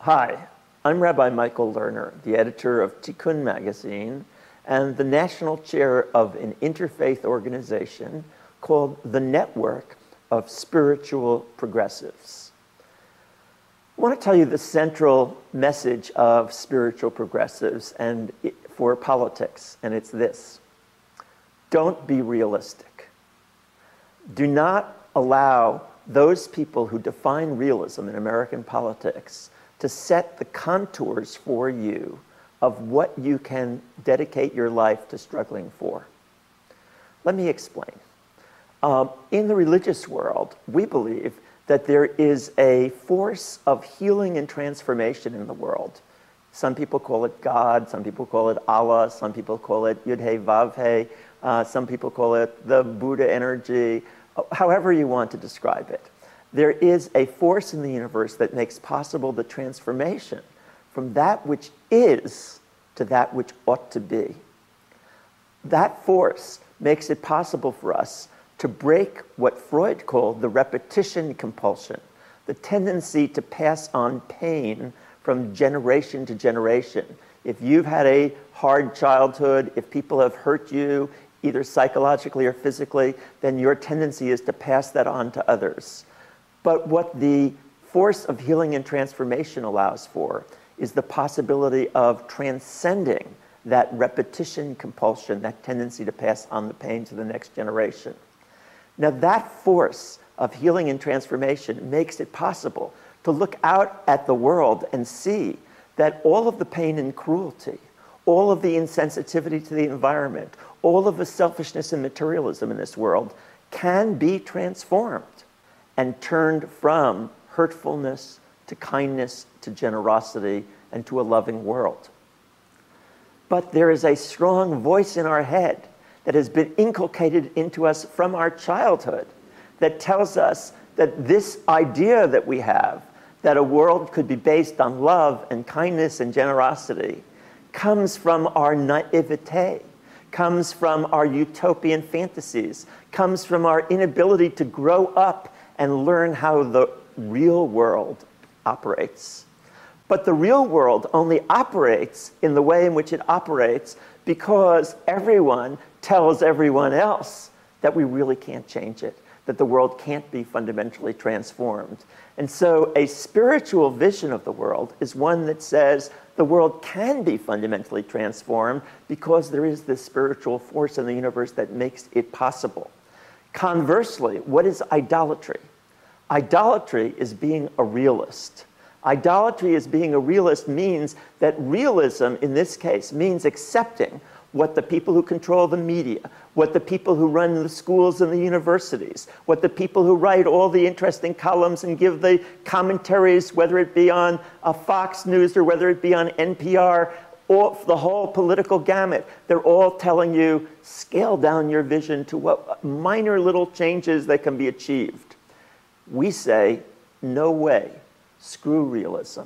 Hi, I'm Rabbi Michael Lerner, the editor of Tikkun magazine and the national chair of an interfaith organization called the Network of Spiritual Progressives. I want to tell you the central message of spiritual progressives and for politics, and it's this: don't be realistic. Do not allow those people who define realism in American politics to set the contours for you of what you can dedicate your life to struggling for. Let me explain. In the religious world, we believe that there is a force of healing and transformation in the world. Some people call it God, some people call it Allah, some people call it Yud-Hey Vav-Hey, some people call it the Buddha energy, however you want to describe it. There is a force in the universe that makes possible the transformation from that which is to that which ought to be. That force makes it possible for us to break what Freud called the repetition compulsion, the tendency to pass on pain from generation to generation. If you've had a hard childhood, if people have hurt you, either psychologically or physically, then your tendency is to pass that on to others. But what the force of healing and transformation allows for is the possibility of transcending that repetition compulsion, that tendency to pass on the pain to the next generation. Now, that force of healing and transformation makes it possible to look out at the world and see that all of the pain and cruelty, all of the insensitivity to the environment, all of the selfishness and materialism in this world can be transformed and turned from hurtfulness to kindness to generosity and to a loving world. But there is a strong voice in our head that has been inculcated into us from our childhood that tells us that this idea that we have, that a world could be based on love and kindness and generosity, comes from our naivete, comes from our utopian fantasies, comes from our inability to grow up and learn how the real world operates. But the real world only operates in the way in which it operates because everyone tells everyone else that we really can't change it, that the world can't be fundamentally transformed. And so a spiritual vision of the world is one that says the world can be fundamentally transformed because there is this spiritual force in the universe that makes it possible. Conversely, what is idolatry? Idolatry is being a realist. Idolatry as being a realist means that realism, in this case, means accepting what the people who control the media, what the people who run the schools and the universities, what the people who write all the interesting columns and give the commentaries, whether it be on Fox News or whether it be on NPR, or the whole political gamut, they're all telling you, scale down your vision to what minor little changes that can be achieved. We say, no way, screw realism.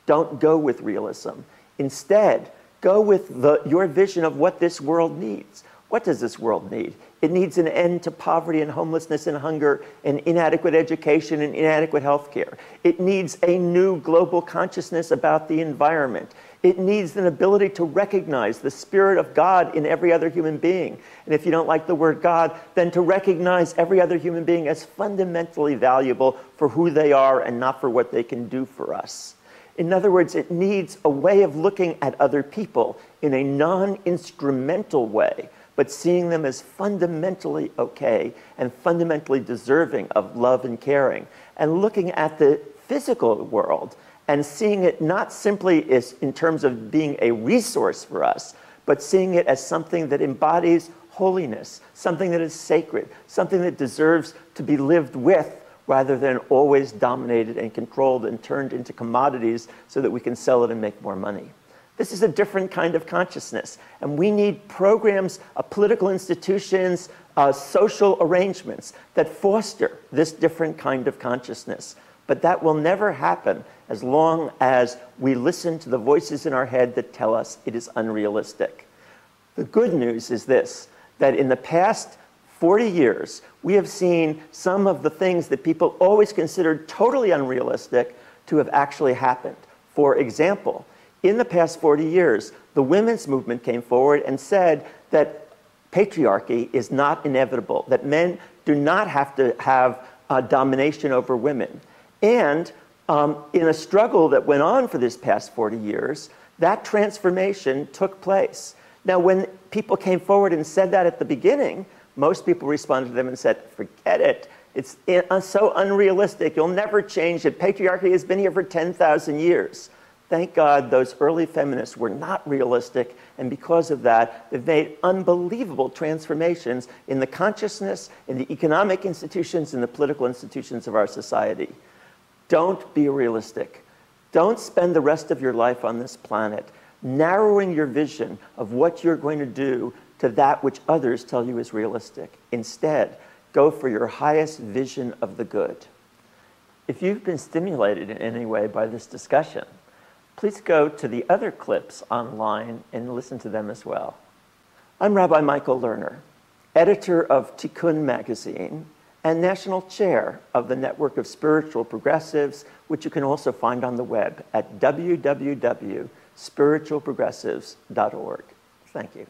Don't go with realism. Instead, go with your vision of what this world needs. What does this world need? It needs an end to poverty and homelessness and hunger and inadequate education and inadequate health care. It needs a new global consciousness about the environment. It needs an ability to recognize the spirit of God in every other human being. And if you don't like the word God, then to recognize every other human being as fundamentally valuable for who they are and not for what they can do for us. In other words, it needs a way of looking at other people in a non-instrumental way, but seeing them as fundamentally okay and fundamentally deserving of love and caring, and looking at the physical world and seeing it not simply as in terms of being a resource for us, but seeing it as something that embodies holiness, something that is sacred, something that deserves to be lived with rather than always dominated and controlled and turned into commodities so that we can sell it and make more money. This is a different kind of consciousness, and we need programs, political institutions, social arrangements that foster this different kind of consciousness. But that will never happen as long as we listen to the voices in our head that tell us it is unrealistic. The good news is this, that in the past 40 years, we have seen some of the things that people always considered totally unrealistic to have actually happened. For example, in the past 40 years, the women's movement came forward and said that patriarchy is not inevitable, that men do not have to have domination over women. And in a struggle that went on for this past 40 years, that transformation took place. Now, when people came forward and said that at the beginning, most people responded to them and said, forget it. It's so unrealistic. You'll never change it. Patriarchy has been here for 10,000 years. Thank God those early feminists were not realistic, and because of that, they've made unbelievable transformations in the consciousness, in the economic institutions, in the political institutions of our society. Don't be realistic. Don't spend the rest of your life on this planet narrowing your vision of what you're going to do to that which others tell you is realistic. Instead, go for your highest vision of the good. If you've been stimulated in any way by this discussion, please go to the other clips online and listen to them as well. I'm Rabbi Michael Lerner, editor of Tikkun magazine and national chair of the Network of Spiritual Progressives, which you can also find on the web at www.spiritualprogressives.org. Thank you.